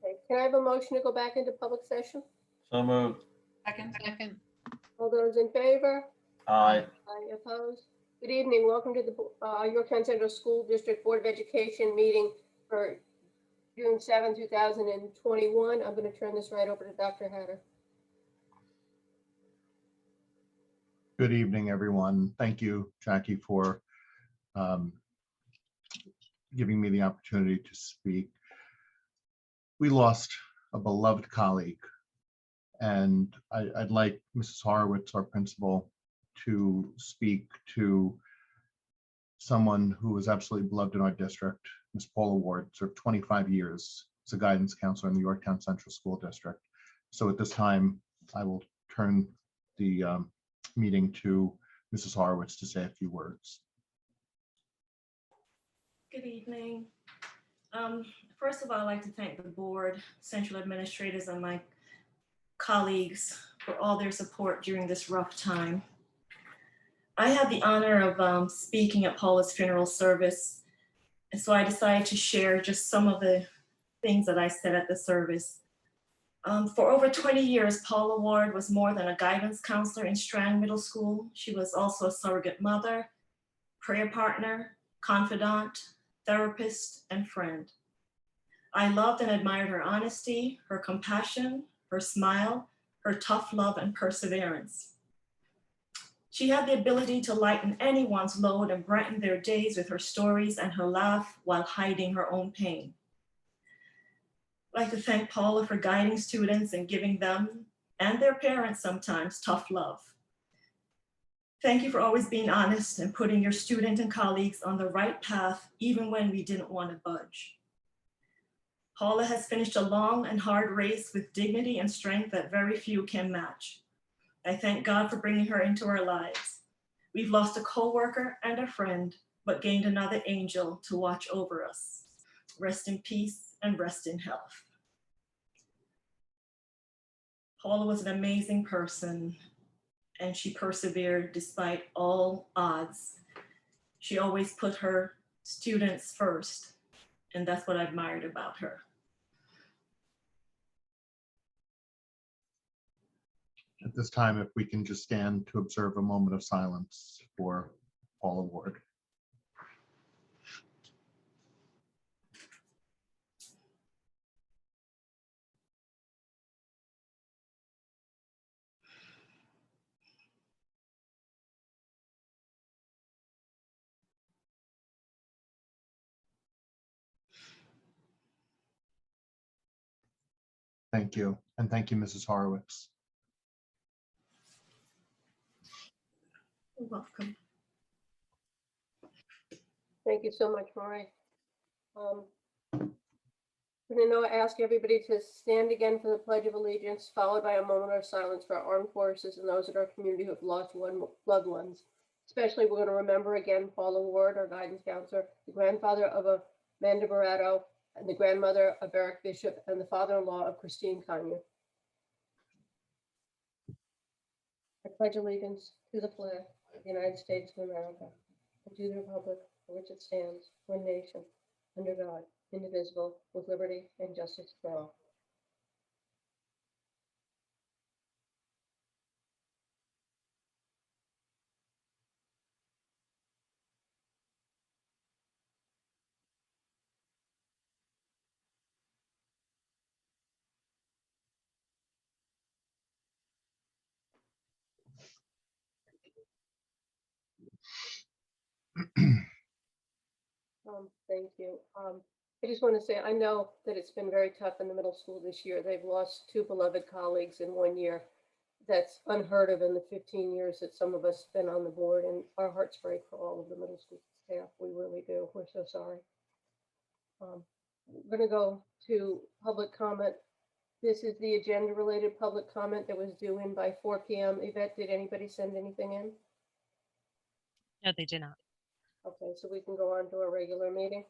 Okay, can I have a motion to go back into public session? So moved. Second. All those in favor? Aye. Aye, opposed? Good evening, welcome to the Yorktown Central School District Board of Education meeting for June 7, 2021. I'm going to turn this right over to Dr. Hatter. Good evening, everyone. Thank you, Jackie, for giving me the opportunity to speak. We lost a beloved colleague, and I'd like Mrs. Horowitz, our principal, to speak to someone who was absolutely beloved in our district. Ms. Paula Ward served 25 years as a guidance counselor in the Yorktown Central School District. So at this time, I will turn the meeting to Mrs. Horowitz to say a few words. Good evening. First of all, I'd like to thank the board, central administrators, and my colleagues for all their support during this rough time. I had the honor of speaking at Paula's funeral service, and so I decided to share just some of the things that I said at the service. For over 20 years, Paula Ward was more than a guidance counselor in Strand Middle School. She was also a surrogate mother, prayer partner, confidant, therapist, and friend. I loved and admired her honesty, her compassion, her smile, her tough love, and perseverance. She had the ability to lighten anyone's load and brighten their days with her stories and her laugh while hiding her own pain. I'd like to thank Paula for guiding students and giving them and their parents sometimes tough love. Thank you for always being honest and putting your student and colleagues on the right path, even when we didn't want to budge. Paula has finished a long and hard race with dignity and strength that very few can match. I thank God for bringing her into our lives. We've lost a co-worker and a friend, but gained another angel to watch over us. Rest in peace and rest in health. Paula was an amazing person, and she persevered despite all odds. She always put her students first, and that's what I admired about her. At this time, if we can just stand to observe a moment of silence for Paula Ward. Thank you, and thank you, Mrs. Horowitz. You're welcome. Thank you so much, Maureen. I'm going to now ask everybody to stand again for the Pledge of Allegiance, followed by a moment of silence for our armed forces and those in our community who have lost loved ones. Especially, we're going to remember again Paula Ward, our guidance counselor, the grandfather of Amanda Barato, and the grandmother of Eric Bishop, and the father-in-law of Christine Kanye. I pledge allegiance to the flag of the United States of America and to the republic for which it stands, one nation, under God, indivisible, with liberty and justice for all. Thank you. I just want to say, I know that it's been very tough in the middle school this year. They've lost two beloved colleagues in 1 year. That's unheard of in the 15 years that some of us have been on the board, and our hearts break for all of the middle school staff. We really do. We're so sorry. We're going to go to public comment. This is the agenda-related public comment that was due in by 4 p.m. Yvette, did anybody send anything in? No, they did not. Okay, so we can go on to our regular meeting.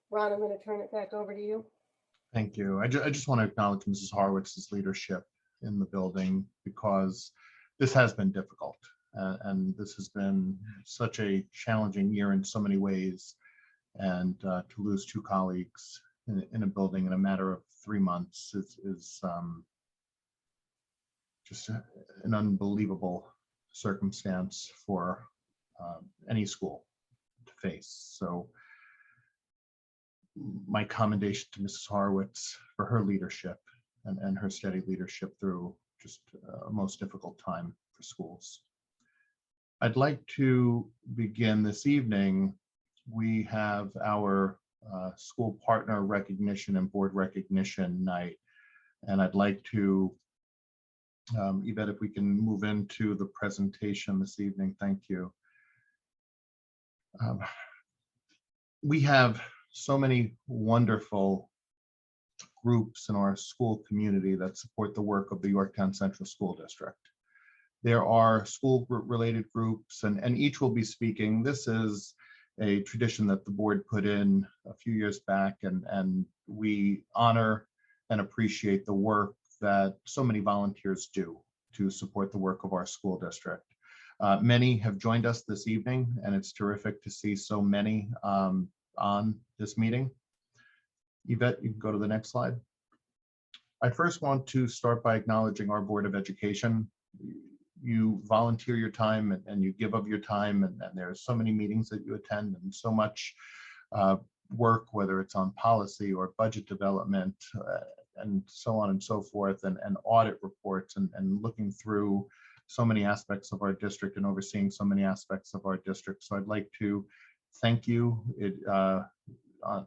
Ron, I'm going to turn it back over to you. Thank you. I just want to acknowledge Mrs. Horowitz's leadership in the building, because this has been difficult, and this has been such a challenging year in so many ways. And to lose two colleagues in a building in a matter of 3 months is just an unbelievable circumstance for any school to face. So my commendation to Mrs. Horowitz for her leadership and her steady leadership through just a most difficult time for schools. I'd like to begin this evening. We have our school partner recognition and board recognition night. And I'd like to, Yvette, if we can move into the presentation this evening, thank you. We have so many wonderful groups in our school community that support the work of the Yorktown Central School District. There are school-related groups, and each will be speaking. This is a tradition that the board put in a few years back, and we honor and appreciate the work that so many volunteers do to support the work of our school district. Many have joined us this evening, and it's terrific to see so many on this meeting. Yvette, you can go to the next slide. I first want to start by acknowledging our Board of Education. You volunteer your time and you give of your time, and there are so many meetings that you attend and so much work, whether it's on policy or budget development and so on and so forth, and audit reports and looking through so many aspects of our district and overseeing so many aspects of our district. So I'd like to thank you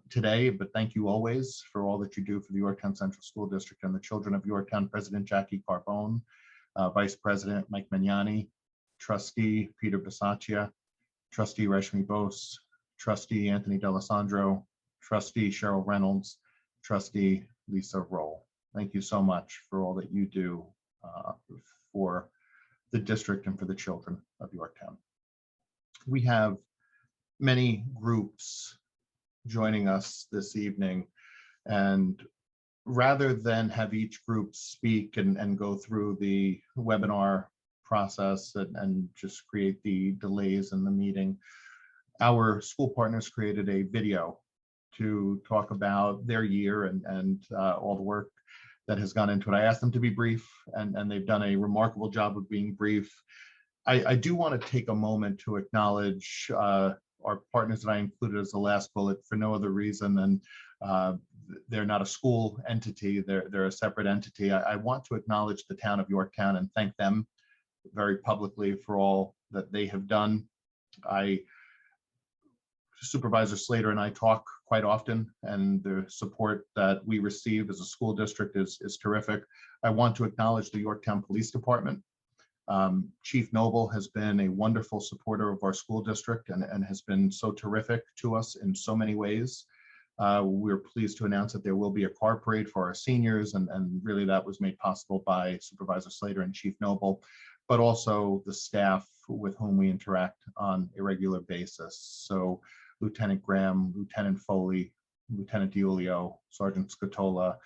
today, but thank you always for all that you do for the Yorktown Central School District and the children of Yorktown. President Jackie Carbone, Vice President Mike Magnani, Trustee Peter Bisaccia, Trustee Rashmi Bose, Trustee Anthony D'Alessandro, Trustee Cheryl Reynolds, Trustee Lisa Roll. Thank you so much for all that you do for the district and for the children of Yorktown. We have many groups joining us this evening, and rather than have each group speak and go through the webinar process and just create the delays in the meeting, our school partners created a video to talk about their year and all the work that has gone into it. I asked them to be brief, and they've done a remarkable job of being brief. I do want to take a moment to acknowledge our partners that I included as the last bullet for no other reason than they're not a school entity, they're a separate entity. I want to acknowledge the town of Yorktown and thank them very publicly for all that they have done. Supervisor Slater and I talk quite often, and the support that we receive as a school district is terrific. I want to acknowledge the Yorktown Police Department. Chief Noble has been a wonderful supporter of our school district and has been so terrific to us in so many ways. We're pleased to announce that there will be a car parade for our seniors, and really that was made possible by Supervisor Slater and Chief Noble, but also the staff with whom we interact on a regular basis. So Lieutenant Graham, Lieutenant Foley, Lieutenant DiUlio, Sergeant Scotola,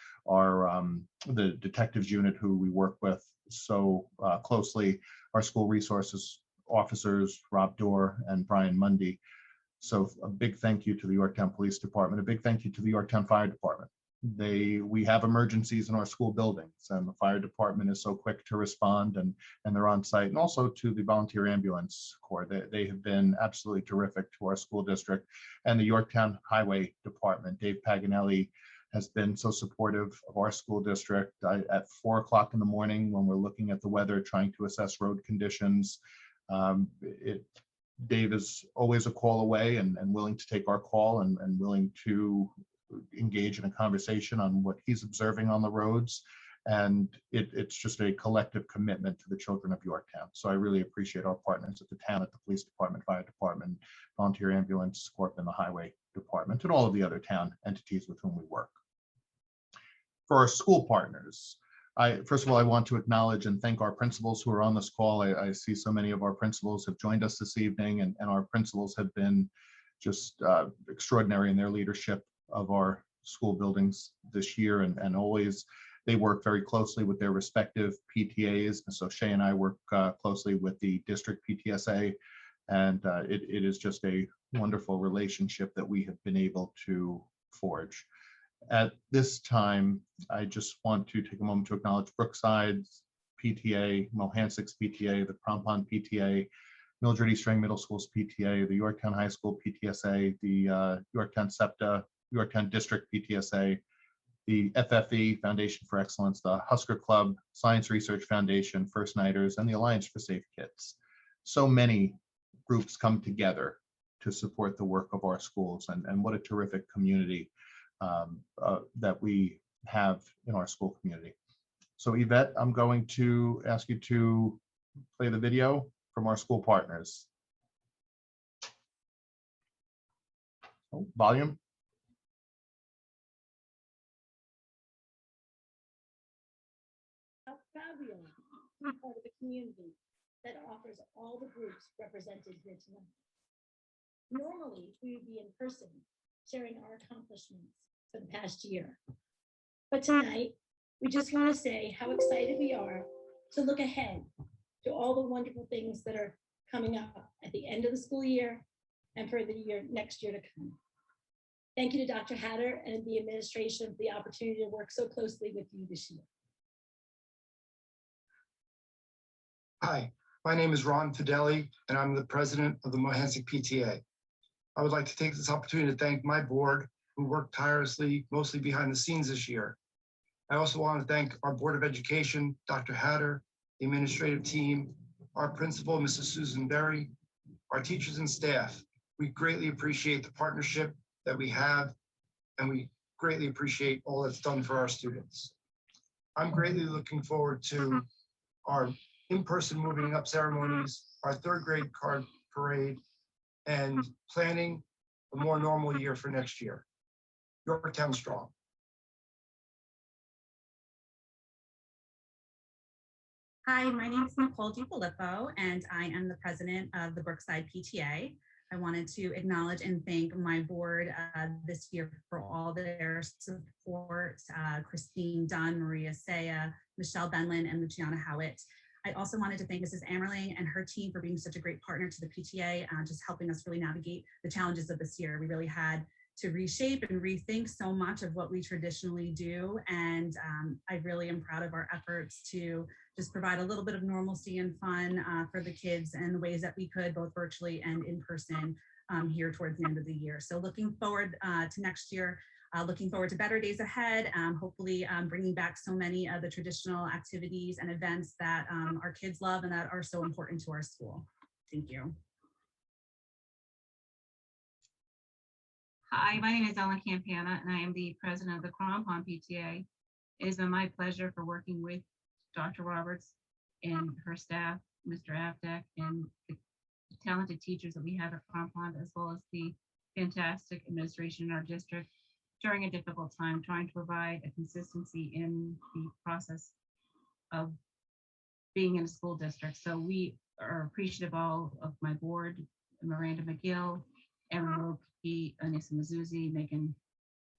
the detectives unit who we work with so closely, our school resources officers, Rob Dorr and Brian Mundy. So a big thank you to the Yorktown Police Department, a big thank you to the Yorktown Fire Department. We have emergencies in our school buildings, and the fire department is so quick to respond, and they're on site, and also to the volunteer ambulance corps. They have been absolutely terrific to our school district, and the Yorktown Highway Department. Dave Paganelli has been so supportive of our school district. At 4 o'clock in the morning, when we're looking at the weather, trying to assess road conditions, Dave is always a call away and willing to take our call and willing to engage in a conversation on what he's observing on the roads. And it's just a collective commitment to the children of Yorktown. So I really appreciate our partners at the town, at the police department, fire department, volunteer ambulance corps, and the highway department, and all of the other town entities with whom we work. For our school partners, first of all, I want to acknowledge and thank our principals who are on this call. I see so many of our principals have joined us this evening, and our principals have been just extraordinary in their leadership of our school buildings this year, and always they work very closely with their respective PTAs. And so Shay and I work closely with the district PTSA, and it is just a wonderful relationship that we have been able to forge. At this time, I just want to take a moment to acknowledge Brookside's PTA, Mohansick's PTA, the Crampon PTA, Mildred East Strang Middle School's PTA, the Yorktown High School PTSA, the Yorktown SEPTA, Yorktown District PTSA, the FFE, Foundation for Excellence, the Husker Club, Science Research Foundation, First Nighters, and the Alliance for Safe Kids. So many groups come together to support the work of our schools, and what a terrific community that we have in our school community. So Yvette, I'm going to ask you to play the video from our school partners. Oh, volume. How proud we are to be part of a community that offers all the groups represented here tonight. Normally, we would be in person, sharing our accomplishments for the past year. But tonight, we just want to say how excited we are to look ahead to all the wonderful things that are coming up at the end of the school year and for the next year to come. Thank you to Dr. Hatter and the administration for the opportunity to work so closely with you this year. Hi, my name is Ron Fideli, and I'm the president of the Mohansick PTA. I would like to take this opportunity to thank my board, who worked tirelessly, mostly behind the scenes this year. I also want to thank our Board of Education, Dr. Hatter, the administrative team, our principal, Mrs. Susan Berry, our teachers and staff. We greatly appreciate the partnership that we have, and we greatly appreciate all that's done for our students. I'm greatly looking forward to our in-person moving up ceremonies, our third grade card parade, and planning a more normal year for next year. Yorktown strong. Hi, my name is Nicole DiFilippo, and I am the president of the Brookside PTA. I wanted to acknowledge and thank my board this year for all their support, Christine Dunn, Maria Saya, Michelle Benlin, and Luciana Howitt. I also wanted to thank Mrs. Ammerling and her team for being such a great partner to the PTA, just helping us really navigate the challenges of this year. We really had to reshape and rethink so much of what we traditionally do. And I really am proud of our efforts to just provide a little bit of normalcy and fun for the kids in the ways that we could, both virtually and in person here towards the end of the year. So looking forward to next year, looking forward to better days ahead, hopefully bringing back so many of the traditional activities and events that our kids love and that are so important to our school. Thank you. Hi, my name is Ellen Campana, and I am the president of the Crampon Pta. It has been my pleasure for working with Dr. Roberts and her staff, Mr. Avdak, and the talented teachers that we have at Crampon, as well as the fantastic administration in our district during a difficult time, trying to provide a consistency in the process of being in a school district. So we are appreciative all of my board, Miranda McGill, Erin Wilkie, Anissa Mazzuzzi, Megan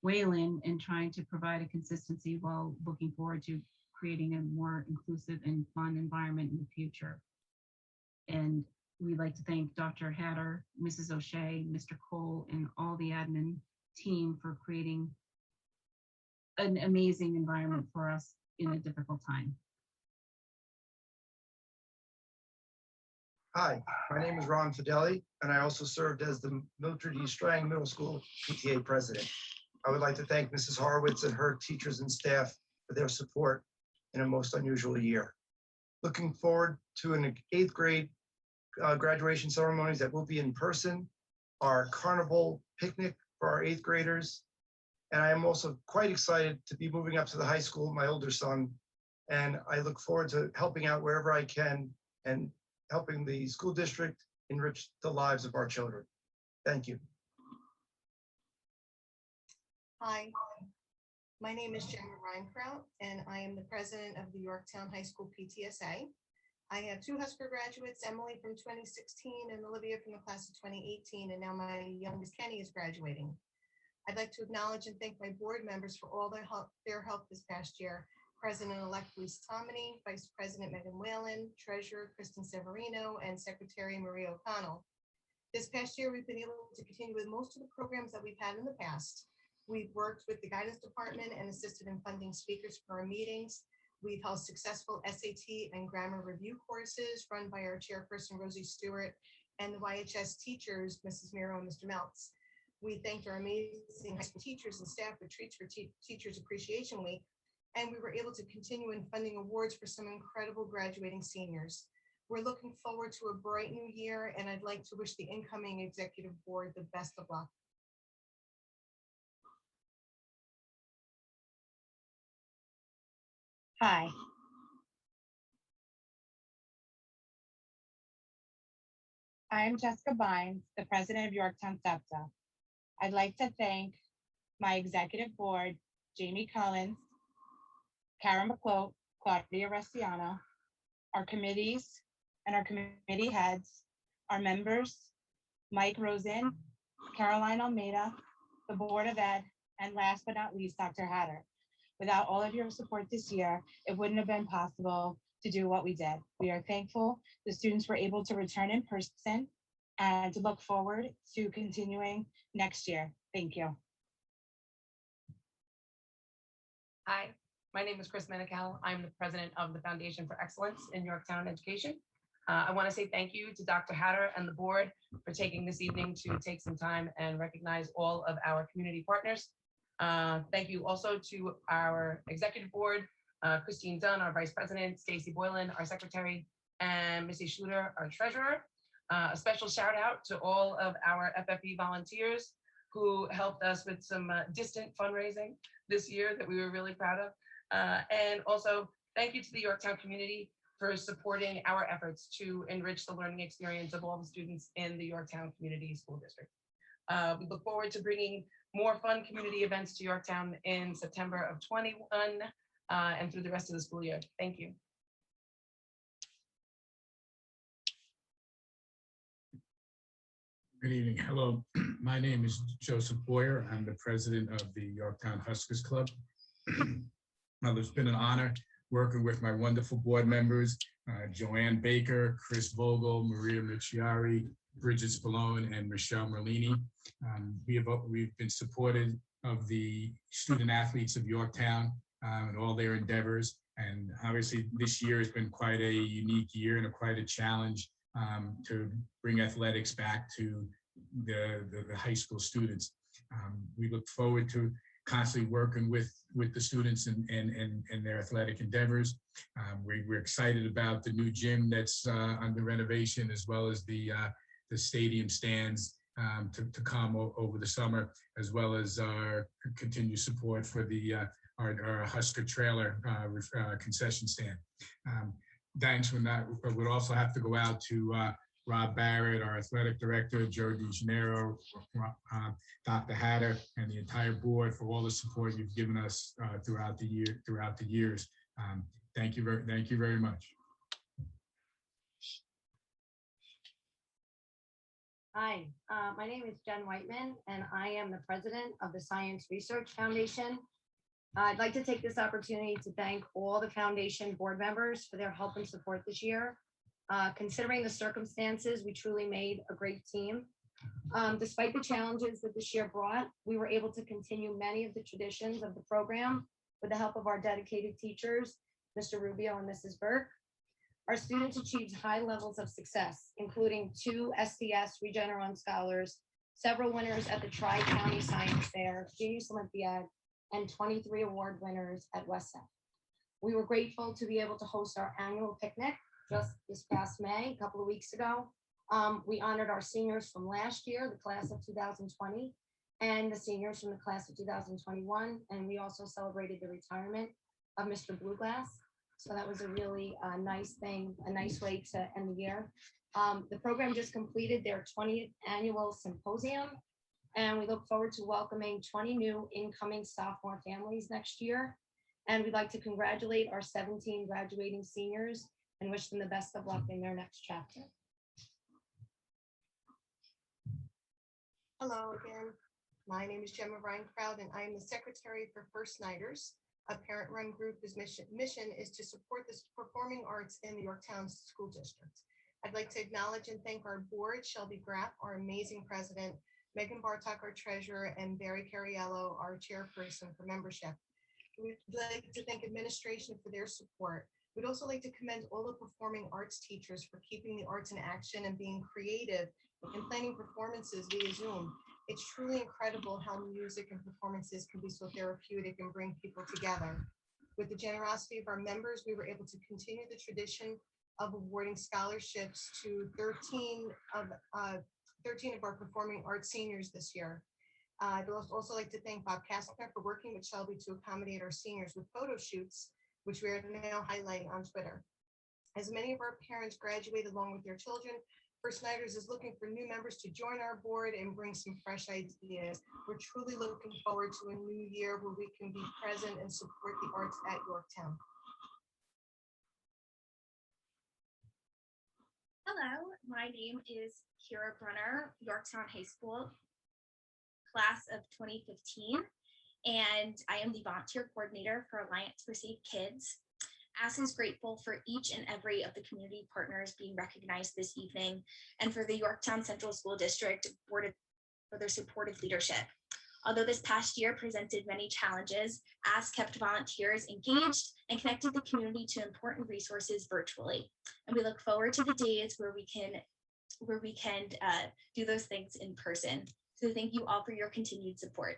Whalen, in trying to provide a consistency while looking forward to creating a more inclusive and fun environment in the future. And we'd like to thank Dr. Hatter, Mrs. O'Shea, Mr. Cole, and all the admin team for creating an amazing environment for us in a difficult time. Hi, my name is Ron Fideli, and I also served as the Mildred E. Strang Middle School PTA president. I would like to thank Mrs. Horowitz and her teachers and staff for their support in a most unusual year. Looking forward to an 8th grade graduation ceremonies that will be in person, our carnival picnic for our 8th graders. And I am also quite excited to be moving up to the high school with my older son. And I look forward to helping out wherever I can and helping the school district enrich the lives of our children. Thank you. Hi, my name is Gemma Reinkraut, and I am the president of the Yorktown High School PTSA. I have 2 Husker graduates, Emily from 2016 and Olivia from the class of 2018, and now my youngest Kenny is graduating. I'd like to acknowledge and thank my board members for all their help this past year. President-elect Bruce Tomini, Vice President Megan Whalen, Treasurer Kristen Severino, and Secretary Maria O'Connell. This past year, we've been able to continue with most of the programs that we've had in the past. We've worked with the guidance department and assisted in funding speakers for our meetings. We've held successful SAT and grammar review courses run by our chairperson, Rosie Stewart, and the YHS teachers, Mrs. Miro and Mr. Meltz. We thanked our amazing high school teachers and staff with treats for Teachers Appreciation Week, and we were able to continue in funding awards for some incredible graduating seniors. We're looking forward to a bright new year, and I'd like to wish the incoming executive board the best of luck. Hi. I am Jessica Bynes, the president of Yorktown Pta. I'd like to thank my executive board, Jamie Collins, Karen McCloat, Claudia Restiano, our committees and our committee heads, our members, Mike Rosen, Caroline Almeida, the Board of Ed, and last but not least, Dr. Hatter. Without all of your support this year, it wouldn't have been possible to do what we did. We are thankful the students were able to return in person and to look forward to continuing next year. Thank you. Hi, my name is Chris Manical. I'm the president of the Foundation for Excellence in Yorktown Education. I want to say thank you to Dr. Hatter and the board for taking this evening to take some time and recognize all of our community partners. Thank you also to our executive board, Christine Dunn, our vice president, Stacy Boylan, our secretary, and Missy Schluter, our treasurer. A special shout out to all of our FFE volunteers who helped us with some distant fundraising this year that we were really proud of. And also thank you to the Yorktown community for supporting our efforts to enrich the learning experience of all the students in the Yorktown Community School District. We look forward to bringing more fun community events to Yorktown in September of 21 and through the rest of the school year. Thank you. Good evening. Hello, my name is Joseph Boyer. I'm the president of the Yorktown Huskies Club. Well, it's been an honor working with my wonderful board members, Joanne Baker, Chris Vogel, Maria Michiari, Bridget Spallone, and Michelle Merlini. We've been supportive of the student athletes of Yorktown and all their endeavors. And obviously this year has been quite a unique year and quite a challenge to bring athletics back to the high school students. We look forward to constantly working with the students and their athletic endeavors. We're excited about the new gym that's under renovation, as well as the stadium stands to come over the summer, as well as our continued support for our Husker trailer concession stand. Thanks for that. We'd also have to go out to Rob Barrett, our athletic director, Joe DeGennaro, Dr. Hatter, and the entire board for all the support you've given us throughout the years. Thank you very much. Hi, my name is Jen Whiteman, and I am the president of the Science Research Foundation. I'd like to take this opportunity to thank all the foundation board members for their help and support this year. Considering the circumstances, we truly made a great team. Despite the challenges that this year brought, we were able to continue many of the traditions of the program with the help of our dedicated teachers, Mr. Rubio and Mrs. Burke. Our students achieved high levels of success, including 2 STS Regeneron Scholars, several winners at the Tri-County Science Fair, Genius Olympiad, and 23 award winners at West End. We were grateful to be able to host our annual picnic just this past May, a couple of weeks ago. We honored our seniors from last year, the class of 2020, and the seniors from the class of 2021. And we also celebrated the retirement of Mr. Blueglass. So that was a really nice thing, a nice way to end the year. The program just completed their 20th annual symposium, and we look forward to welcoming 20 new incoming sophomore families next year. And we'd like to congratulate our 17 graduating seniors and wish them the best of luck in their next chapter. Hello again. My name is Gemma Reinkraut, and I am the secretary for First Nighters, a parent-run group whose mission is to support the performing arts in the Yorktown School District. I'd like to acknowledge and thank our board, Shelby Graff, our amazing president, Megan Bartok, our treasurer, and Barry Cariello, our chairperson for membership. We'd like to thank administration for their support. We'd also like to commend all the performing arts teachers for keeping the arts in action and being creative and planning performances via Zoom. It's truly incredible how music and performances can be so therapeutic and bring people together. With the generosity of our members, we were able to continue the tradition of awarding scholarships to 13 of our performing arts seniors this year. I'd also like to thank Bob Kastner for working with Shelby to accommodate our seniors with photo shoots, which we are now highlighting on Twitter. As many of our parents graduate along with their children, First Nighters is looking for new members to join our board and bring some fresh ideas. We're truly looking forward to a new year where we can be present and support the arts at Yorktown. Hello, my name is Kira Brunner, Yorktown High School, class of 2015, and I am the volunteer coordinator for Alliance for Safe Kids. ASK is grateful for each and every of the community partners being recognized this evening, and for the Yorktown Central School District Board for their supportive leadership. Although this past year presented many challenges, ASK kept volunteers engaged and connected the community to important resources virtually. And we look forward to the days where we can do those things in person. So thank you all for your continued support.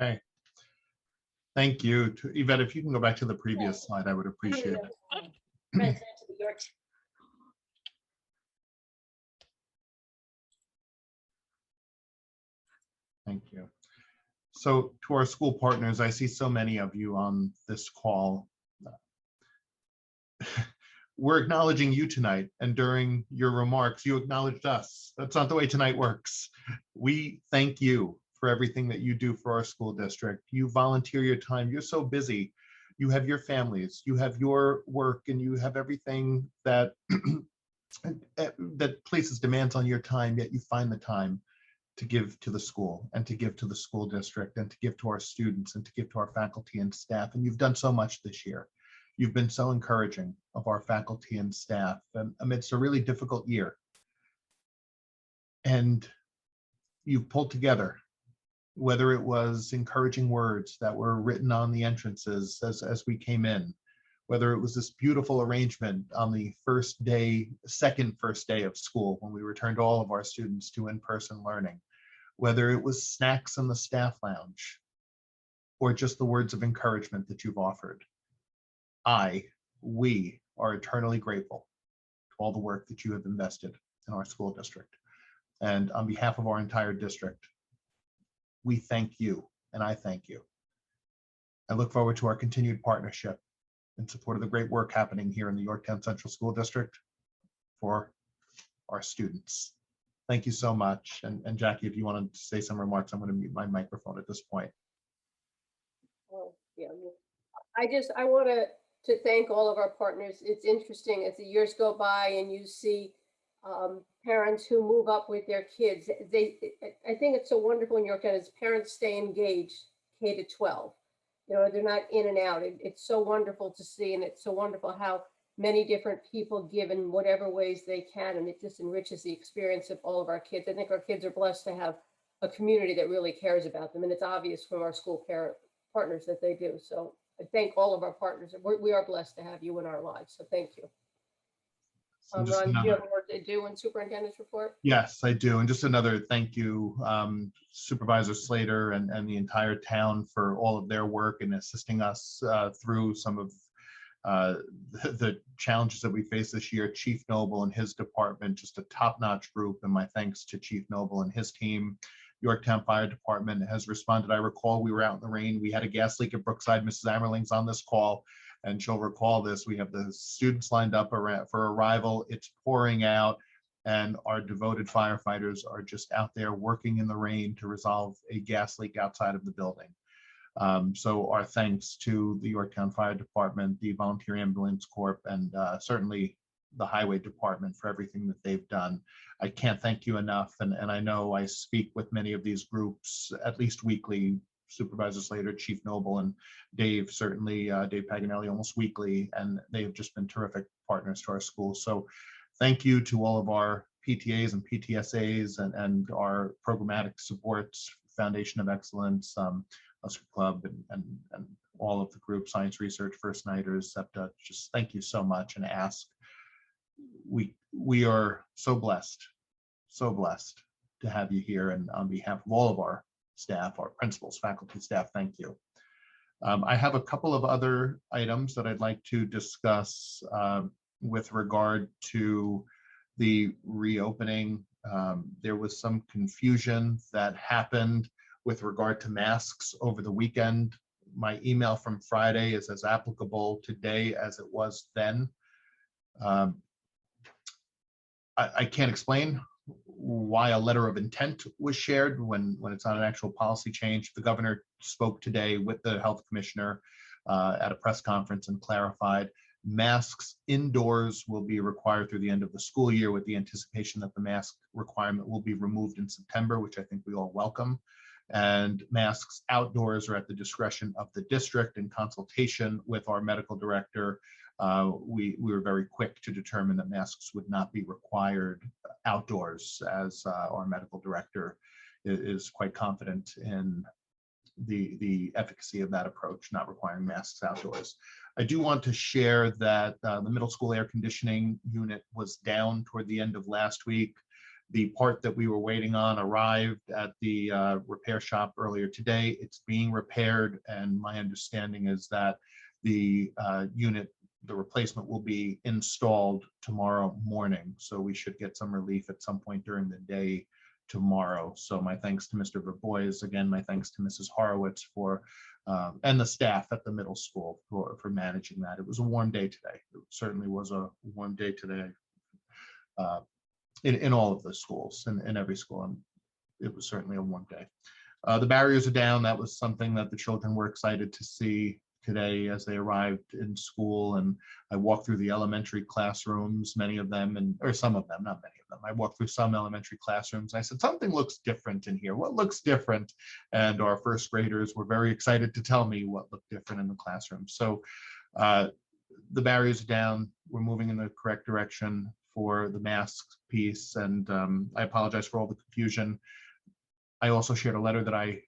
Okay. Thank you. Yvette, if you can go back to the previous slide, I would appreciate it. President of the Yorktown. Thank you. So to our school partners, I see so many of you on this call. We're acknowledging you tonight, and during your remarks, you acknowledged us. That's not the way tonight works. We thank you for everything that you do for our school district. You volunteer your time. You're so busy. You have your families, you have your work, and you have everything that that places demands on your time, yet you find the time to give to the school and to give to the school district and to give to our students and to give to our faculty and staff. And you've done so much this year. You've been so encouraging of our faculty and staff amidst a really difficult year. And you've pulled together, whether it was encouraging words that were written on the entrances as we came in, whether it was this beautiful arrangement on the second first day of school when we returned all of our students to in-person learning, whether it was snacks in the staff lounge, or just the words of encouragement that you've offered. We are eternally grateful to all the work that you have invested in our school district. And on behalf of our entire district, we thank you, and I thank you. I look forward to our continued partnership in support of the great work happening here in the Yorktown Central School District for our students. Thank you so much. And Jackie, if you want to say some remarks, I'm going to mute my microphone at this point. Oh, yeah. I want to thank all of our partners. It's interesting as the years go by and you see parents who move up with their kids. I think it's so wonderful in Yorktown as parents stay engaged K to 12. You know, they're not in and out. It's so wonderful to see, and it's so wonderful how many different people give in whatever ways they can, and it just enriches the experience of all of our kids. I think our kids are blessed to have a community that really cares about them, and it's obvious from our school parent partners that they do. So I thank all of our partners. We are blessed to have you in our lives, so thank you. Ron, do you have more to do in superintendent's report? Yes, I do. And just another thank you, Supervisor Slater and the entire town for all of their work in assisting us through some of the challenges that we faced this year. Chief Noble and his department, just a top-notch group, and my thanks to Chief Noble and his team. Yorktown Fire Department has responded. I recall we were out in the rain. We had a gas leak at Brookside. Mrs. Ammerling's on this call, and she'll recall this. We have the students lined up for arrival. It's pouring out, and our devoted firefighters are just out there working in the rain to resolve a gas leak outside of the building. So our thanks to the Yorktown Fire Department, the Volunteer Ambulance Corps, and certainly the Highway Department for everything that they've done. I can't thank you enough, and I know I speak with many of these groups at least weekly. Supervisor Slater, Chief Noble, and Dave, certainly Dave Paganelli almost weekly, and they have just been terrific partners to our school. So thank you to all of our PTAs and PTSAs and our programmatic supports, Foundation of Excellence, Husker Club, and all of the group, Science Research, First Nighters, SEPTA. Just thank you so much and ask. We are so blessed to have you here, and on behalf of all of our staff, our principals, faculty, staff, thank you. I have a couple of other items that I'd like to discuss with regard to the reopening. There was some confusion that happened with regard to masks over the weekend. My email from Friday is as applicable today as it was then. I can't explain why a letter of intent was shared when it's not an actual policy change. The governor spoke today with the health commissioner at a press conference and clarified masks indoors will be required through the end of the school year, with the anticipation that the mask requirement will be removed in September, which I think we all welcome. And masks outdoors are at the discretion of the district. In consultation with our medical director, we were very quick to determine that masks would not be required outdoors, as our medical director is quite confident in the efficacy of that approach, not requiring masks outdoors. I do want to share that the middle school air conditioning unit was down toward the end of last week. The part that we were waiting on arrived at the repair shop earlier today. It's being repaired, and my understanding is that the unit, the replacement, will be installed tomorrow morning. So we should get some relief at some point during the day tomorrow. So my thanks to Mr. Verbois, again, my thanks to Mrs. Horowitz for and the staff at the middle school for managing that. It was a warm day today. It certainly was a warm day today in all of the schools, in every school, and it was certainly a warm day. The barriers are down. That was something that the children were excited to see today as they arrived in school. And I walked through the elementary classrooms, many of them, or some of them, not many of them. I walked through some elementary classrooms. I said, something looks different in here. What looks different? And our first graders were very excited to tell me what looked different in the classroom. So the barriers are down. We're moving in the correct direction for the mask piece. And I apologize for all the confusion. I also shared a letter that I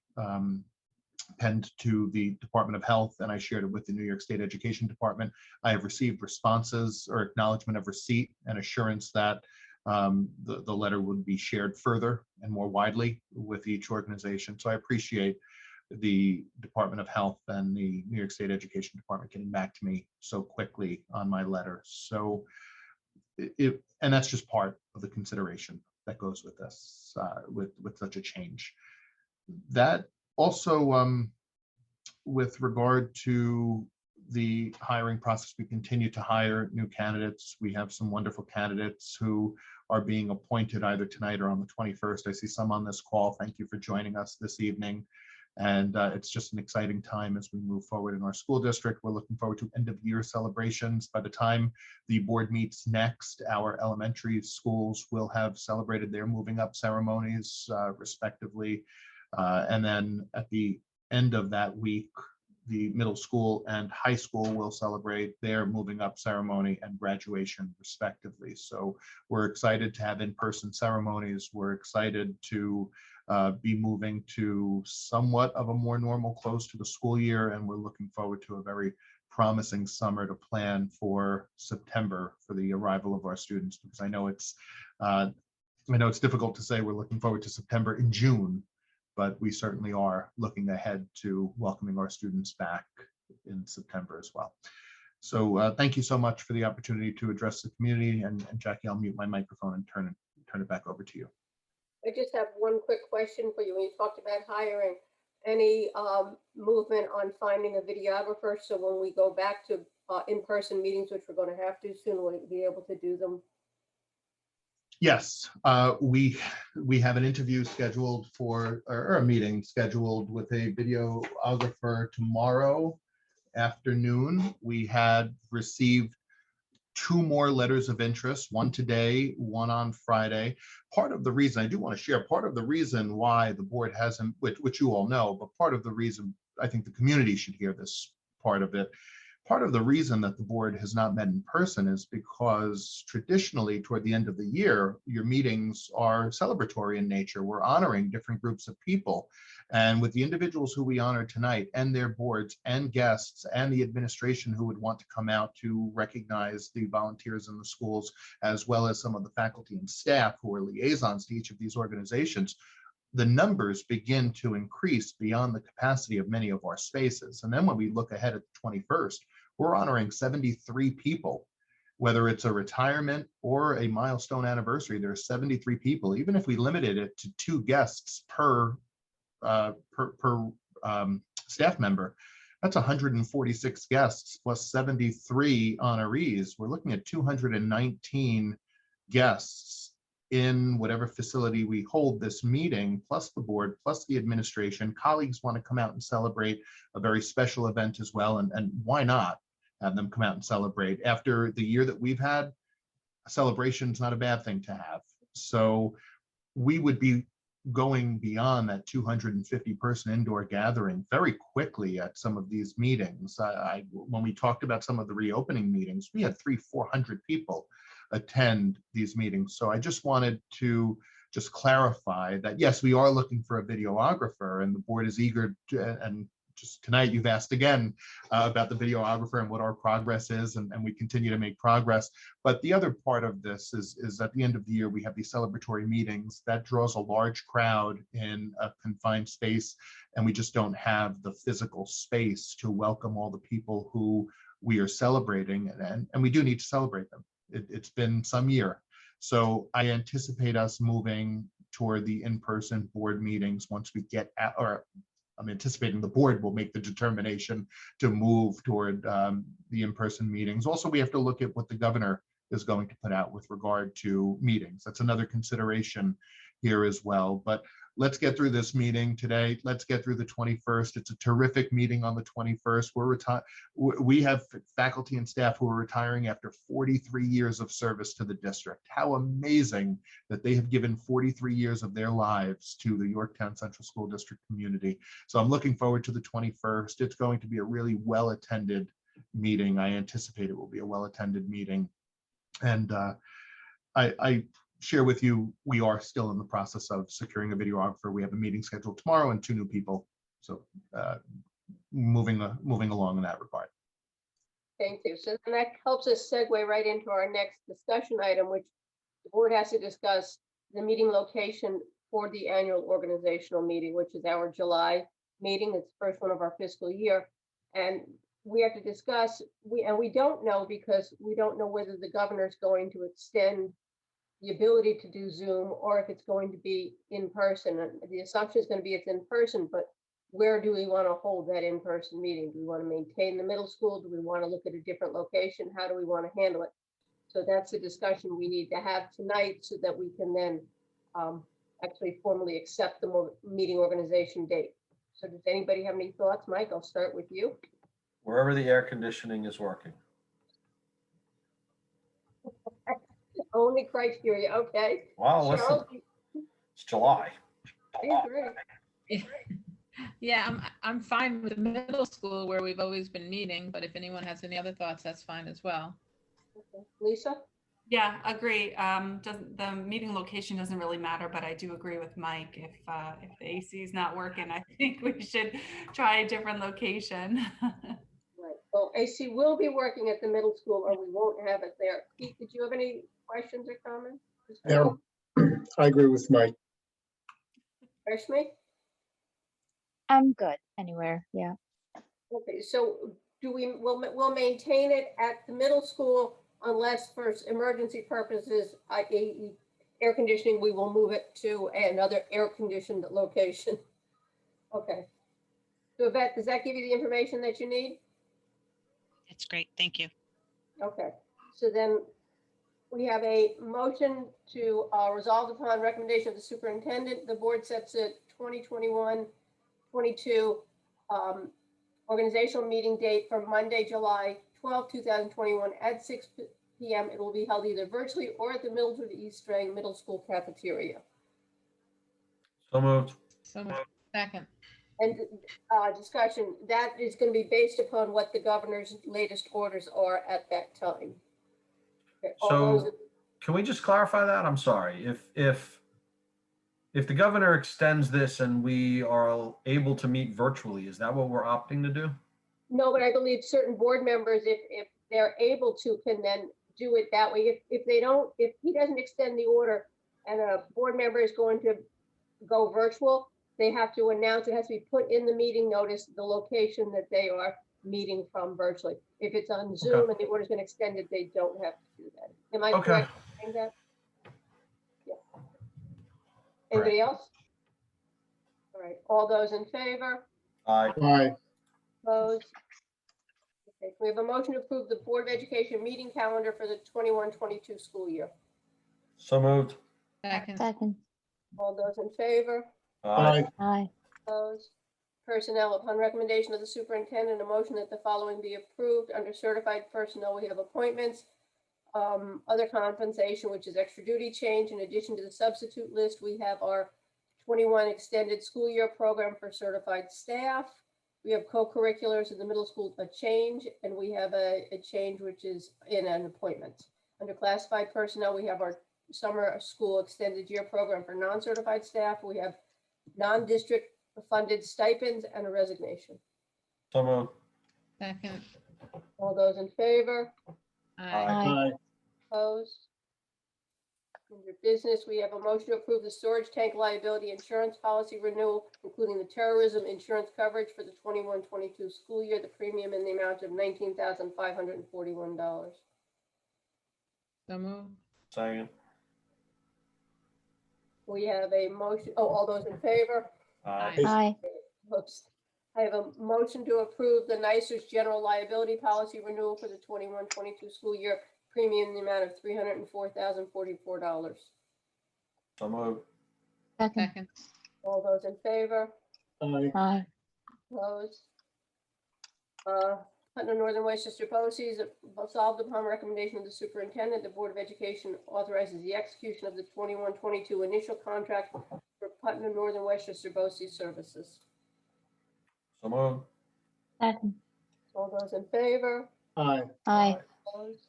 penned to the Department of Health, and I shared it with the New York State Education Department. I have received responses or acknowledgement of receipt and assurance that the letter would be shared further and more widely with each organization. So I appreciate the Department of Health and the New York State Education Department getting back to me so quickly on my letter. So and that's just part of the consideration that goes with this, with such a change. That also, with regard to the hiring process, we continue to hire new candidates. We have some wonderful candidates who are being appointed either tonight or on the 21st. I see some on this call. Thank you for joining us this evening. And it's just an exciting time as we move forward in our school district. We're looking forward to end of year celebrations. By the time the board meets next, our elementary schools will have celebrated their moving up ceremonies respectively. And then at the end of that week, the middle school and high school will celebrate their moving up ceremony and graduation respectively. So we're excited to have in-person ceremonies. We're excited to be moving to somewhat of a more normal close to the school year, and we're looking forward to a very promising summer to plan for September for the arrival of our students, because I know it's difficult to say we're looking forward to September in June, but we certainly are looking ahead to welcoming our students back in September as well. So thank you so much for the opportunity to address the community, and Jackie, I'll mute my microphone and turn it back over to you. I just have one quick question for you. When you talked about hiring, any movement on finding a videographer? So when we go back to in-person meetings, which we're going to have to soon, we'll be able to do them. Yes, we have an interview scheduled for, or a meeting scheduled with a videographer tomorrow afternoon. We had received 2 more letters of interest, one today, one on Friday. Part of the reason, I do want to share, part of the reason why the board hasn't, which you all know, but part of the reason I think the community should hear this part of it. Part of the reason that the board has not met in person is because traditionally toward the end of the year, your meetings are celebratory in nature. We're honoring different groups of people. And with the individuals who we honor tonight and their boards and guests and the administration who would want to come out to recognize the volunteers in the schools, as well as some of the faculty and staff who are liaisons to each of these organizations, the numbers begin to increase beyond the capacity of many of our spaces. And then when we look ahead at the 21st, we're honoring 73 people, whether it's a retirement or a milestone anniversary. There are 73 people. Even if we limited it to 2 guests per staff member, that's 146 guests plus 73 honorees. We're looking at 219 guests in whatever facility we hold this meeting, plus the board, plus the administration. Colleagues want to come out and celebrate a very special event as well. And why not have them come out and celebrate? After the year that we've had, a celebration is not a bad thing to have. So we would be going beyond that 250 person indoor gathering very quickly at some of these meetings. When we talked about some of the reopening meetings, we had 300-400 people attend these meetings. So I just wanted to just clarify that, yes, we are looking for a videographer, and the board is eager to, and just tonight you've asked again about the videographer and what our progress is, and we continue to make progress. But the other part of this is at the end of the year, we have these celebratory meetings that draws a large crowd in a confined space, and we just don't have the physical space to welcome all the people who we are celebrating, and we do need to celebrate them. It's been some year. So I anticipate us moving toward the in-person board meetings once we get at, or I'm anticipating the board will make the determination to move toward the in-person meetings. Also, we have to look at what the governor is going to put out with regard to meetings. That's another consideration here as well. But let's get through this meeting today. Let's get through the 21st. It's a terrific meeting on the 21st. We have faculty and staff who are retiring after 43 years of service to the district. How amazing that they have given 43 years of their lives to the Yorktown Central School District community. So I'm looking forward to the 21st. It's going to be a really well-attended meeting. I anticipate it will be a well-attended meeting. And I share with you, we are still in the process of securing a videographer. We have a meeting scheduled tomorrow and 2 new people. So moving along in that regard. Thank you. So then that helps us segue right into our next discussion item, which the board has to discuss the meeting location for the annual organizational meeting, which is our July meeting. It's the first one of our fiscal year. And we have to discuss, we don't know, because we don't know whether the governor is going to extend the ability to do Zoom or if it's going to be in person. And the assumption is going to be it's in person, but where do we want to hold that in-person meeting? Do we want to maintain the middle school? Do we want to look at a different location? How do we want to handle it? So that's a discussion we need to have tonight so that we can then actually formally accept the meeting organization date. So does anybody have any thoughts? Mike, I'll start with you. Wherever the air conditioning is working. Only criteria, okay. Wow, listen, Charles, it's July. I agree. Yeah, I'm fine with the middle school where we've always been meeting, but if anyone has any other thoughts, that's fine as well. Okay. Lisa? Yeah, agree. The meeting location doesn't really matter, but I do agree with Mike. If the AC is not working, I think we should try a different location. Right. Well, AC will be working at the middle school, or we won't have it there. Pete, did you have any questions or comments? Yeah, I agree with Mike. Rashmi? I'm good anywhere. Yeah. Okay, so we'll maintain it at the middle school unless for emergency purposes, i.e. air conditioning, we will move it to another air conditioned location. Okay. So Yvette, does that give you the information that you need? It's great. Thank you. Okay, so then we have a motion to resolve upon recommendation of the superintendent. The board sets a 2021-22 organizational meeting date for Monday, July 12, 2021 at 6 p.m. It will be held either virtually or at the Mildred East Strang Middle School cafeteria. So moved. So moved. Second. And discussion, that is going to be based upon what the governor's latest orders are at that time. Okay, all those- So can we just clarify that? I'm sorry. If the governor extends this and we are able to meet virtually, is that what we're opting to do? No, but I believe certain board members, if they're able to, can then do it that way. If they don't, if he doesn't extend the order and a board member is going to go virtual, they have to announce, it has to be put in the meeting notice, the location that they are meeting from virtually. If it's on Zoom and the order's been extended, they don't have to do that. Am I Okay. correct in saying that? Yeah. Anybody else? All right, all those in favor? Aye. Aye. Opposed? Okay, we have a motion to approve the Board of Education meeting calendar for the 21-22 school year. So moved. Second. Second. All those in favor? Aye. Aye. Opposed? Personnel, upon recommendation of the superintendent, a motion that the following be approved. Under certified personnel, we have appointments, other compensation, which is extra duty change. In addition to the substitute list, we have our 21 extended school year program for certified staff. We have co-curriculars in the middle school, a change, and we have a change which is in an appointment. Under classified personnel, we have our summer school extended year program for non-certified staff. We have non-district funded stipends and a resignation. So moved. Second. All those in favor? Aye. Opposed? Under business, we have a motion to approve the storage tank liability insurance policy renewal, including the terrorism insurance coverage for the 21-22 school year, the premium in the amount of $19,541. So moved. Second. We have a motion, all those in favor? Aye. Aye. Oops. I have a motion to approve the NYSER's general liability policy renewal for the 21-22 school year, premium in the amount of $304,044. So moved. Second. Second. All those in favor? Aye. Opposed? Putnam Northern Westchester BOCES, resolved upon recommendation of the superintendent, the Board of Education authorizes the execution of the 21-22 initial contract for Putnam Northern Westchester BOCES services. So moved. Second. All those in favor? Aye. Aye. Opposed?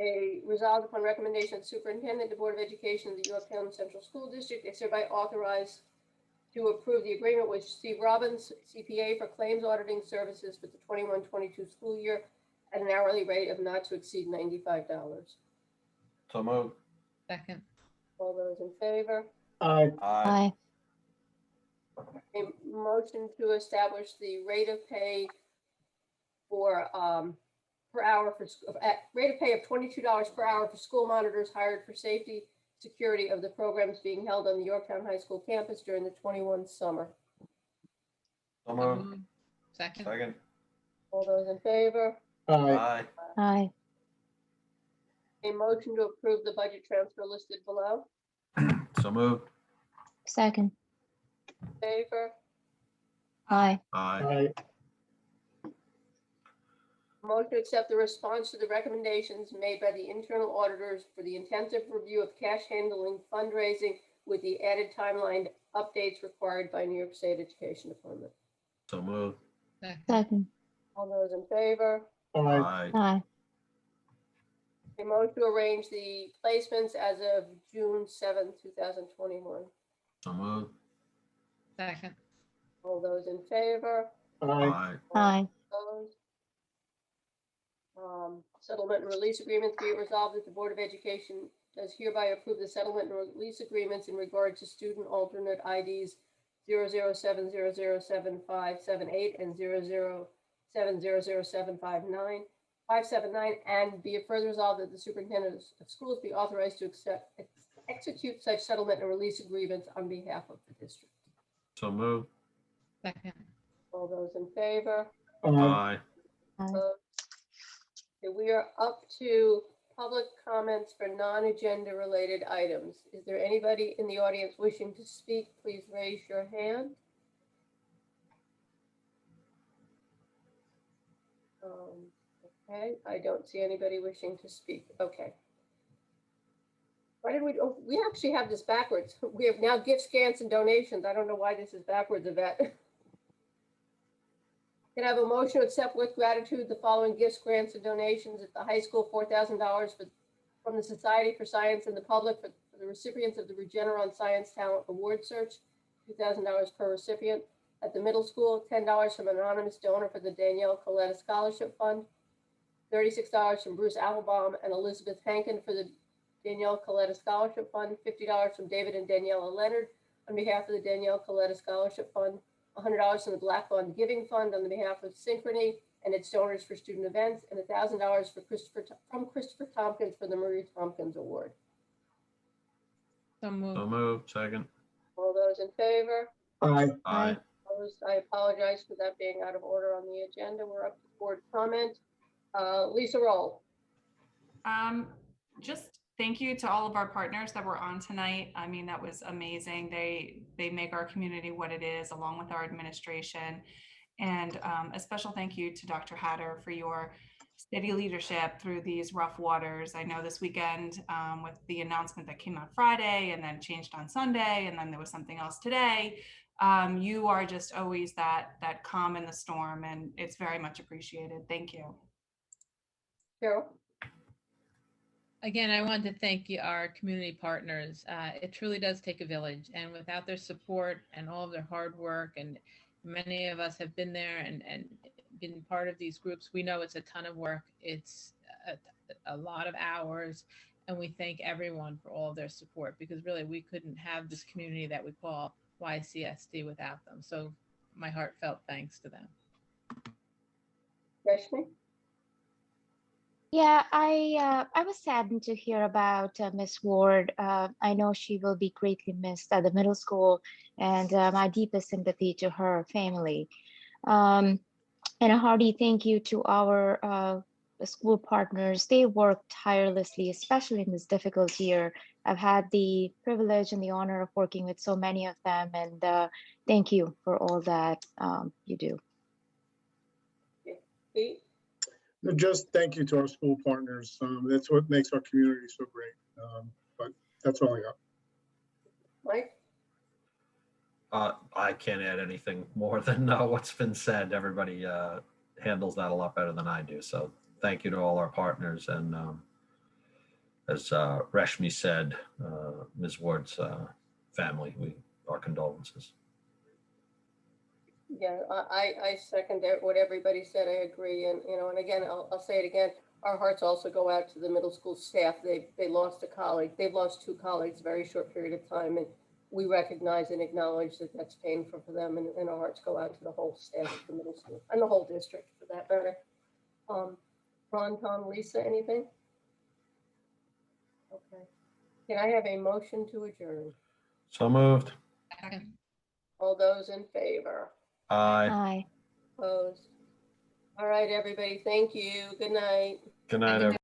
A resolved upon recommendation of the superintendent, the Board of Education of the Yorktown Central School District is hereby authorized to approve the agreement with Steve Robbins, CPA, for claims auditing services for the 21-22 school year at an hourly rate of not to exceed $95. So moved. Second. All those in favor? Aye. Aye. A motion to establish the rate of pay for per hour for rate of pay of $22 per hour for school monitors hired for safety security of the programs being held on the Yorktown High School campus during the 21 summer. So So moved. moved. Second. Second. All those in favor? Aye. Aye. A motion to approve the budget transfer listed below. So moved. Second. Favor? Aye. Aye. Aye. Motion to accept the response to the recommendations made by the internal auditors for the intensive review of cash handling fundraising with the added timeline updates required by New York State Education Department. So moved. Second. All those in favor? Aye. Aye. A motion to arrange the placements as of June 7th, 2021. So moved. Second. All those in favor? Aye. Aye. Opposed? Settlement and release agreements be it resolved that the Board of Education does hereby approve the settlement and release agreements in regard to student alternate IDs 007007578 and 007007579, and be it further resolved that the superintendent of schools be authorized to execute such settlement and release agreements on behalf of the district. So moved. Second. All those in favor? Aye. Okay, we are up to public comments for non-agenda related items. Is there anybody in the audience wishing to speak? Please raise your hand. Okay, I don't see anybody wishing to speak. Okay. Why did we, oh, we actually have this backwards. We have now gifts, grants, and donations. I don't know why this is backwards, Yvette. Can I have a motion to accept with gratitude the following gifts, grants, and donations at the high school, $4,000 from the Society for Science and the Public for the recipients of the Regeneron Science Talent Award Search, $2,000 per recipient. At the middle school, $10 from an anonymous donor for the Danielle Coletta Scholarship Fund, $36 from Bruce Applebaum and Elizabeth Hankin for the Danielle Coletta Scholarship Fund, $50 from David and Daniela Leonard on behalf of the Danielle Coletta Scholarship Fund, $100 from the Black Bond Giving Fund on behalf of Synchrony and its donors for student events, and $1,000 from Christopher Tompkins for the Marie Tompkins Award. So moved. So moved. Second. All those in favor? Aye. Aye. Opposed? I apologize for that being out of order on the agenda. We're up to board comment. Lisa Roll. Just thank you to all of our partners that were on tonight. I mean, that was amazing. They make our community what it is, along with our administration. And a special thank you to Dr. Hatter for your steady leadership through these rough waters. I know this weekend with the announcement that came out Friday and then changed on Sunday, and then there was something else today. You are just always that calm in the storm, and it's very much appreciated. Thank you. Carol. Again, I want to thank you, our community partners. It truly does take a village, and without their support and all of their hard work, and many of us have been there and been part of these groups, we know it's a ton of work. It's a lot of hours, and we thank everyone for all of their support, because really we couldn't have this community that we call YCSD without them. So my heartfelt thanks to them. Rashmi? Yeah, I was saddened to hear about Miss Ward. I know she will be greatly missed at the middle school, and my deepest sympathy to her family. And a hearty thank you to our school partners. They work tirelessly, especially in this difficult year. I've had the privilege and the honor of working with so many of them, and thank you for all that you do. Pete? Just thank you to our school partners. That's what makes our community so great. But that's all I got. Mike? I can't add anything more than what's been said. Everybody handles that a lot better than I do. So thank you to all our partners. And as Rashmi said, Ms. Ward's family, our condolences. Yeah, I second what everybody said. I agree. And, you know, and again, I'll say it again. Our hearts also go out to the middle school staff. They lost a colleague. They've lost two colleagues, very short period of time. And we recognize and acknowledge that that's painful for them. And our hearts go out to the whole staff of the middle school and the whole district for that matter. Ron, Tom, Lisa, anything? Okay. Can I have a motion to adjourn? So moved. Second. All those in favor? Aye. Aye. Opposed? All right, everybody. Thank you. Good night. Good night, everyone.